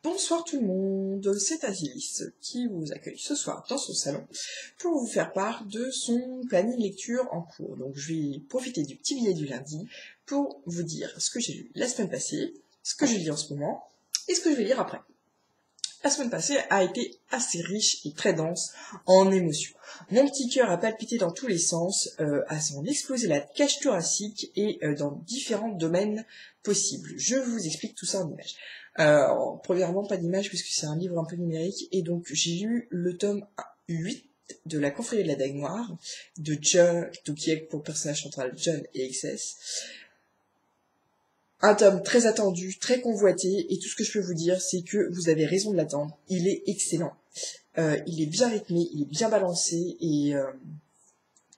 Bonsoir tout le monde, c'est Asilis qui vous accueille ce soir dans son salon pour vous faire part de son planning lecture en cours. Donc je vais profiter du petit billet du lundi pour vous dire ce que j'ai lu la semaine passée, ce que je lis en ce moment et ce que je vais lire après. La semaine passée a été assez riche et très dense en émotions. Mon petit cœur a palpité dans tous les sens, à s'en exploser la cage thoracique et dans différents domaines possibles. Je vous explique tout ça en images. Premièrement, pas d'image puisque c'est un livre un peu numérique et donc j'ai lu le tome 8 de La Confrérie de la Dague Noire de John, qui est pour personnage central John et XS. Un tome très attendu, très convoité, et tout ce que je peux vous dire, c'est que vous avez raison de l'attendre. Il est excellent. Il est bien rythmé, il est bien balancé, et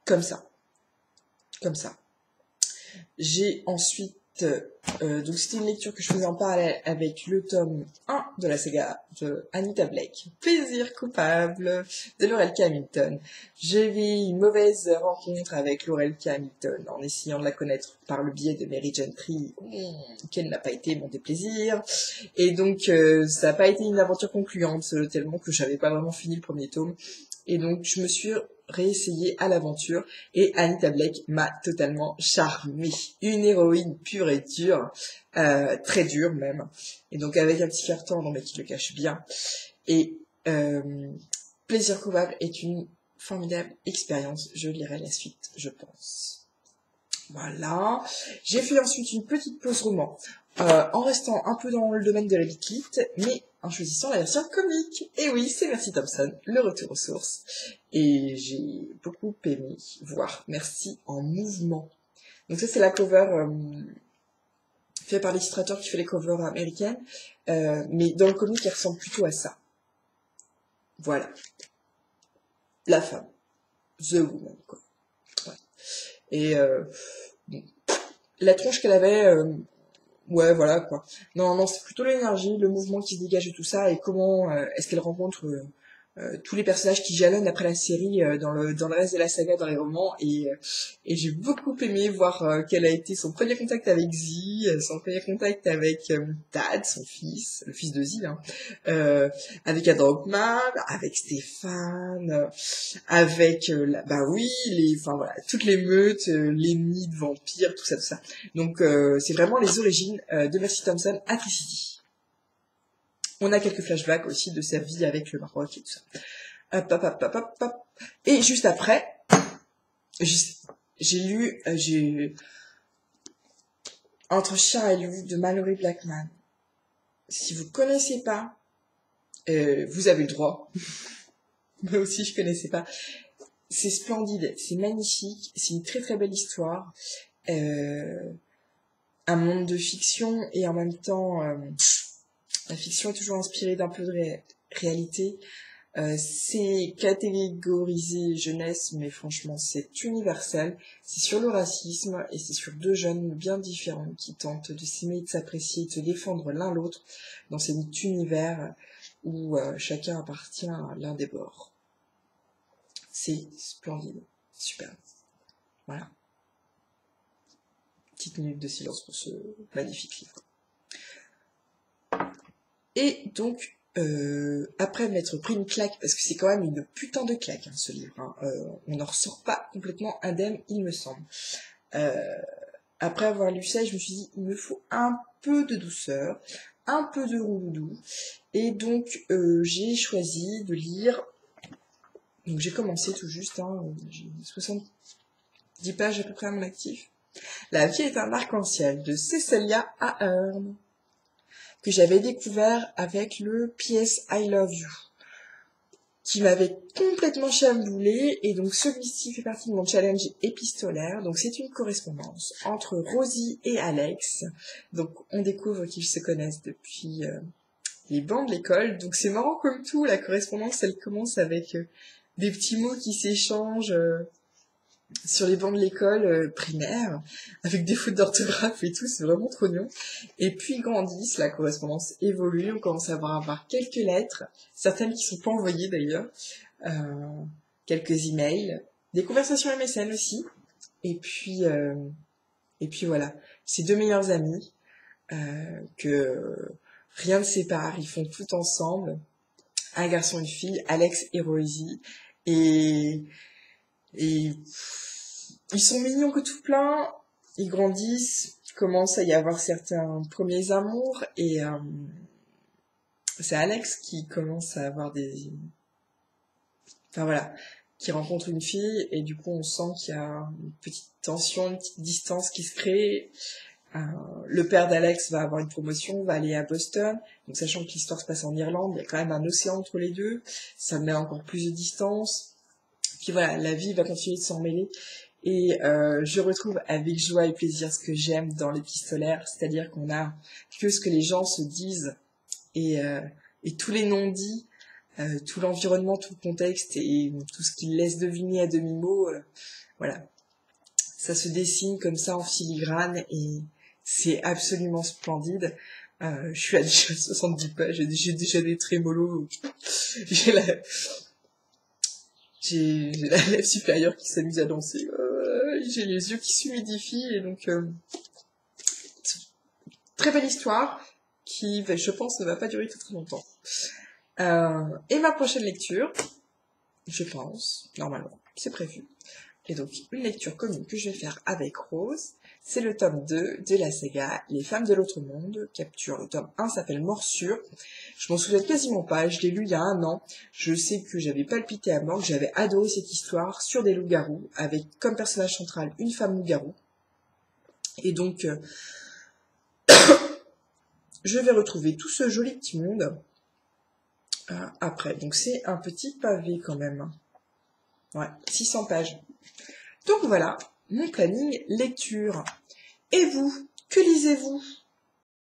comme ça. Comme ça. J'ai ensuite... donc c'était une lecture que je faisais en parallèle avec le tome 1 de la saga de Anita Blake. Plaisir coupable de Laurel K. Hamilton. J'ai eu une mauvaise rencontre avec Laurel K. Hamilton en essayant de la connaître par le biais de Mary Gentry, quel n'a pas été mon déplaisir. Et donc ça n'a pas été une aventure concluante, tellement que j'avais pas vraiment fini le premier tome. Et donc je me suis réessayé à l'aventure et Anita Blake m'a totalement charmée. Une héroïne pure et dure, très dure même, et donc avec un petit cœur tendre mais qui le cache bien. Et Plaisir coupable est une formidable expérience, je lirai la suite, je pense. Voilà, j'ai fait ensuite une petite pause roman, en restant un peu dans le domaine de la lit, mais en choisissant la version comique. Et oui, c'est Merci Thompson, le retour aux sources. Et j'ai beaucoup aimé voir Merci en mouvement. Donc ça, c'est la cover faite par l'illustrateur qui fait les covers américaines, mais dans le comic, elle ressemble plutôt à ça. Voilà. La femme. The Woman, quoi. Ouais. Et bon. La tronche qu'elle avait... ouais, voilà, quoi. Non, c'est plutôt l'énergie, le mouvement qui se dégage de tout ça, et comment est-ce qu'elle rencontre tous les personnages qui jalonnent après la série dans le reste de la saga, dans les romans, et j'ai beaucoup aimé voir quel a été son premier contact avec Z, son premier contact avec Tad, son fils, le fils de Z, hein, avec Adrogman, avec Stéphane, avec, bah oui, enfin voilà, toutes les meutes, les nids de vampires, tout ça. Donc c'est vraiment les origines de Merci Thompson à Tricity. On a quelques flashbacks aussi de sa vie avec le Maroc et tout ça. Hop. Et juste après, j'ai lu Entre chien et loup de Mallory Blackman. Si vous connaissez pas, vous avez le droit. Moi aussi, je connaissais pas. C'est splendide, c'est magnifique, c'est une très très belle histoire. Un monde de fiction et en même temps, la fiction est toujours inspirée d'un peu de réalité. C'est catégorisé jeunesse, mais franchement, c'est universel. C'est sur le racisme et c'est sur deux jeunes bien différents qui tentent de s'aimer, de s'apprécier, de se défendre l'un l'autre dans cet univers où chacun appartient à l'un des bords. C'est splendide, super. Voilà. Petite minute de silence pour ce magnifique livre. Et donc, après m'être pris une claque, parce que c'est quand même une putain de claque, hein, ce livre, hein, on n'en ressort pas complètement indemne, il me semble. Après avoir lu ça, je me suis dit, il me faut un peu de douceur, un peu de rouloudou, et donc j'ai choisi de lire, donc j'ai commencé tout juste, hein, j'ai 70 pages à peu près à mon actif, La vie est un arc-en-ciel de Cecilia Ahern, que j'avais découvert avec le PS I Love You, qui m'avait complètement chamboulé, et donc celui-ci fait partie de mon challenge épistolaire. Donc c'est une correspondance entre Rosie et Alex. Donc on découvre qu'ils se connaissent depuis les bancs de l'école. Donc c'est marrant comme tout, la correspondance elle commence avec des petits mots qui s'échangent sur les bancs de l'école primaire, avec des fautes d'orthographe et tout, c'est vraiment trop mignon. Et puis ils grandissent, la correspondance évolue, on commence à avoir quelques lettres, certaines qui sont pas envoyées d'ailleurs, quelques emails, des conversations MSN aussi, et puis voilà, ces deux meilleurs amis que rien ne sépare, ils font tout ensemble. Un garçon, une fille, Alex et Rosie. Et ils sont mignons que tout plein. Ils grandissent, il commence à y avoir certains premiers amours. Et c'est Alex qui commence à avoir des... Enfin voilà, qui rencontre une fille. Et du coup, on sent qu'il y a une petite tension, une petite distance qui se crée. Le père d'Alex va avoir une promotion, va aller à Boston, donc sachant que l'histoire se passe en Irlande, il y a quand même un océan entre les deux, ça met encore plus de distance. Puis voilà, la vie va continuer de s'en mêler, et je retrouve avec joie et plaisir ce que j'aime dans l'épistolaire, c'est-à-dire qu'on a que ce que les gens se disent, et tous les non-dits, tout l'environnement, tout le contexte, et tout ce qu'ils laissent deviner à demi-mot, voilà. Ça se dessine comme ça en filigrane, et c'est absolument splendide. Je suis à déjà 70 pages, j'ai déjà des trémolos. J'ai la lèvre supérieure qui s'amuse à danser. J'ai les yeux qui s'humidifient, et donc très belle histoire qui, je pense, ne va pas durer très longtemps. Et ma prochaine lecture, je pense, normalement, c'est prévu. Et donc, une lecture commune que je vais faire avec Rose, c'est le tome 2 de la saga Les Femmes de l'Autre Monde. Capture, le tome 1 s'appelle Morsure. Je m'en souviens quasiment pas, je l'ai lu il y a 1 an. Je sais que j'avais palpité à mort, que j'avais adoré cette histoire sur des loups-garous, avec comme personnage central une femme loup-garou. Et donc, je vais retrouver tout ce joli petit monde après. Donc c'est un petit pavé quand même. Ouais, 600 pages. Donc voilà, mon planning lecture. Et vous, que lisez-vous ?